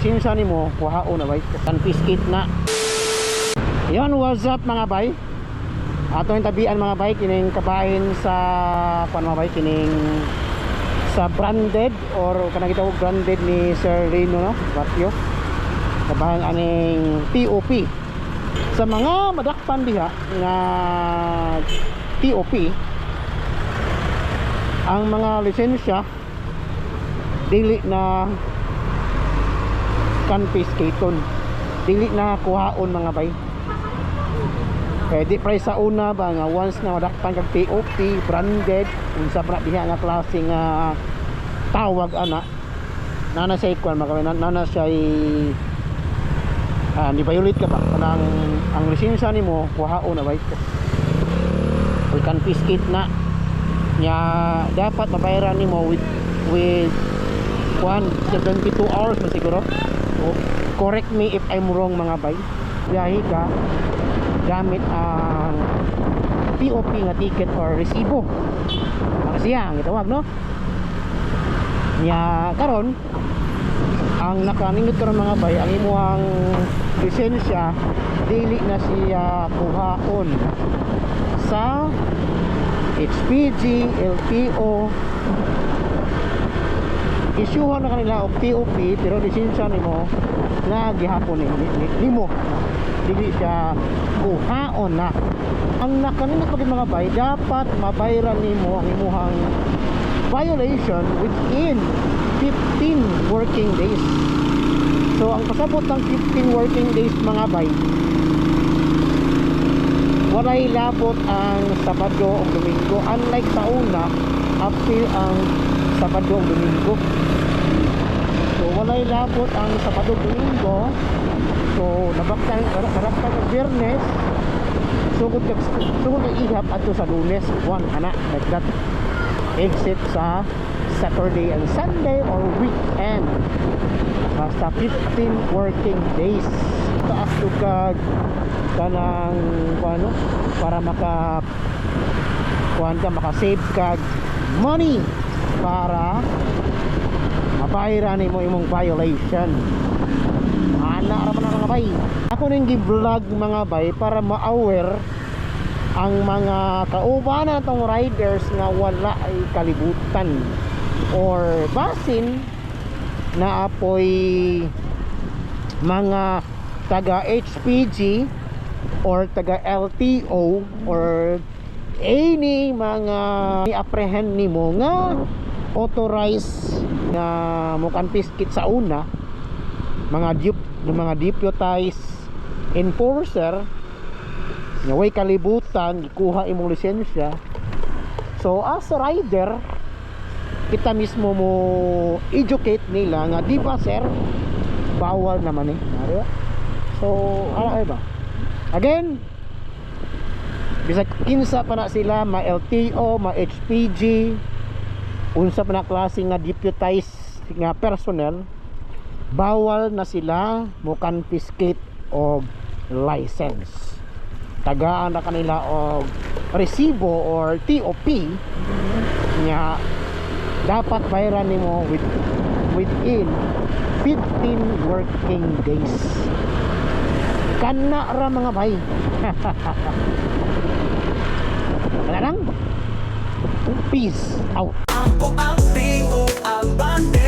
lisensya nimo kuhaon na bay, confiscate na. Yon, what's up mga bay? Ato yung tabian mga bay, kining kabahin sa mga bay, kining sa branded or kanang gitawag branded ni Sir Rino, no? Batyo. Kabahin aning TOP. Sa mga madakpan diha nga TOP, ang mga lisensya dili na confiscaton, dili na kuhaon mga bay. Di price sa una ba nga once na madakpan kag TOP branded unsa pa diha nga klase nga tawag ana nana siya ikwan mga nana siya ni violate ka ba kanang ang lisensya nimo kuhaon na bay or confiscate na nya dapat mabayaran nimo with 72 hours na siguro. Correct me if I'm wrong mga bay. Biyahe ka gamit ang TOP nga ticket or resibo makasiya ang itawag, no? Nya karon ang nakaningot karon mga bay, ang imuhang lisensya dili na siya kuhaon sa HPG, LTO. Isyuhan na kanila og TOP pero lisensya nimo na gihapon nimo dili siya kuhaon na. Ang nakaningot pagid mga bay, dapat mabayaran nimo ang imuhang violation within 15 working days. So ang pasabot ng 15 working days mga bay, walay labot ang Sabado o Domingo. Unlike sa una, appeal ang Sabado o Domingo. So walay labot ang Sabado o Domingo. So nabaktan ng Biyernes, sugod kag ihap ato sa Lunes, one ana like that. Exit sa Saturday and Sunday or weekend. Basta 15 working days. Taas to kag kanang ano para maka-save kag money para mabayaran nimo imong violation. Ana ra man mga bay. Ako ning gi-vlog mga bay para ma-aware ang mga kauban natong riders nga wala ay kalibutan or basin na apoy mga taga HPG or taga LTO or any mga i-apprehend nimo nga authorized na mo confiscate sa una, mga deputized enforcer nga way kalibutan ikuha imong lisensya. So as a rider, kita mismo mo educate nila nga di ba sir bawal naman so ala ba again bisag kinsa pa na sila ma LTO ma HPG unsa pa na klase nga deputized nga personnel, bawal na sila mo confiscate og license. Tagaan na kanila og resibo or TOP nya dapat bayaran nimo within 15 working days. Kana ra mga bay. Wala lang. Peace out. Ako ang TO, ang bande.